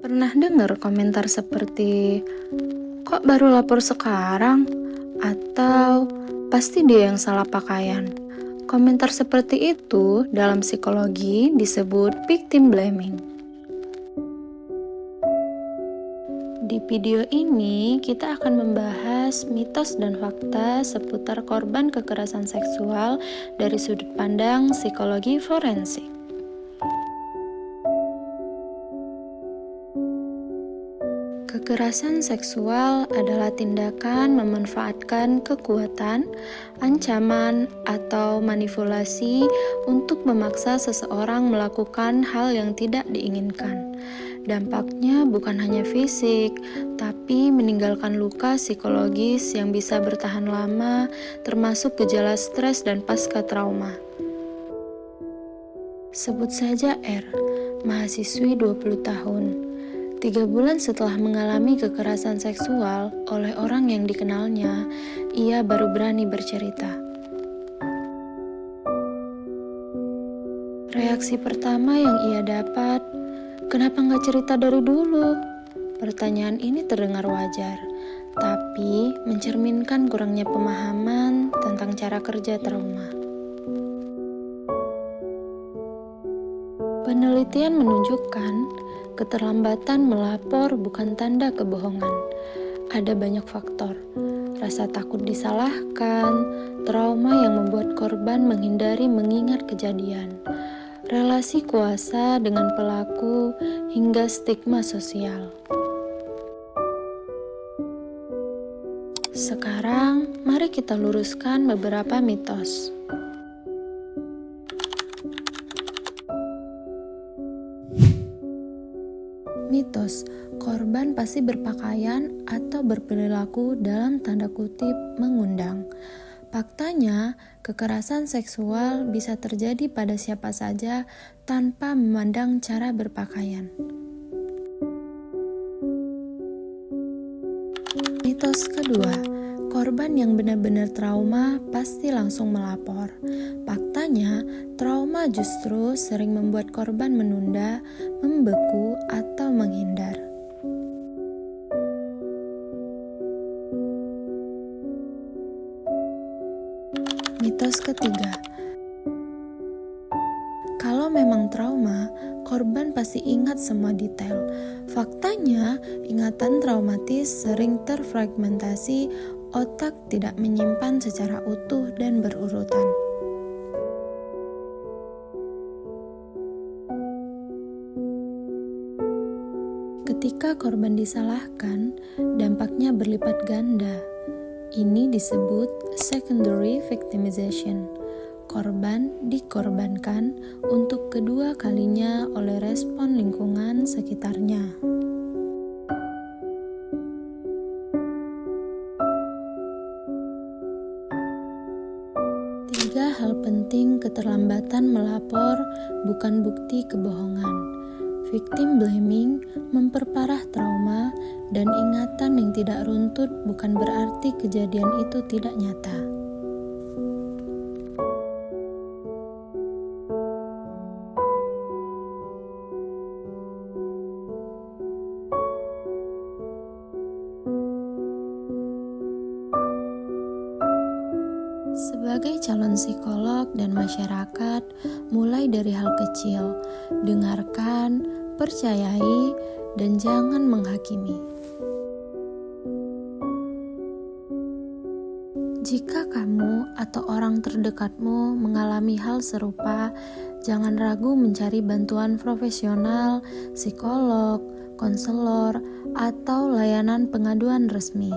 Pernah dengar komentar seperti, "Kok baru lapor sekarang?" Atau, "Pasti dia yang salah pakaian." Komentar seperti itu dalam psikologi disebut victim blaming. Di video ini, kita akan membahas mitos dan fakta seputar korban kekerasan seksual dari sudut pandang psikologi forensik. Kekerasan seksual adalah tindakan memanfaatkan kekuatan, ancaman, atau manipulasi untuk memaksa seseorang melakukan hal yang tidak diinginkan. Dampaknya bukan hanya fisik, tapi meninggalkan luka psikologis yang bisa bertahan lama, termasuk gejala stres dan pasca trauma. Sebut saja R, mahasiswi 20 tahun. 3 bulan setelah mengalami kekerasan seksual oleh orang yang dikenalnya, ia baru berani bercerita. Reaksi pertama yang ia dapat, "Kenapa nggak cerita dari dulu?" Pertanyaan ini terdengar wajar, tapi mencerminkan kurangnya pemahaman tentang cara kerja trauma. Penelitian menunjukkan keterlambatan melapor bukan tanda kebohongan. Ada banyak faktor, rasa takut disalahkan, trauma yang membuat korban menghindari mengingat kejadian, relasi kuasa dengan pelaku, hingga stigma sosial. Sekarang, mari kita luruskan beberapa mitos. Mitos, korban pasti berpakaian atau berperilaku dalam tanda kutip mengundang. Faktanya, kekerasan seksual bisa terjadi pada siapa saja tanpa memandang cara berpakaian. Mitos kedua, korban yang benar-benar trauma pasti langsung melapor. Faktanya, trauma justru sering membuat korban menunda, membeku, atau menghindar. Mitos ketiga, kalau memang trauma, korban pasti ingat semua detail. Faktanya, ingatan traumatis sering terfragmentasi, otak tidak menyimpan secara utuh dan berurutan. Ketika korban disalahkan, dampaknya berlipat ganda. Ini disebut secondary victimization. Korban dikorbankan untuk kedua kalinya oleh respon lingkungan sekitarnya. Tiga hal penting keterlambatan melapor bukan bukti kebohongan. Victim blaming memperparah trauma, dan ingatan yang tidak runtut bukan berarti kejadian itu tidak nyata. Sebagai calon psikolog dan masyarakat, mulai dari hal kecil, dengarkan, percayai, dan jangan menghakimi. Jika kamu atau orang terdekatmu mengalami hal serupa, jangan ragu mencari bantuan profesional, psikolog, konselor, atau layanan pengaduan resmi.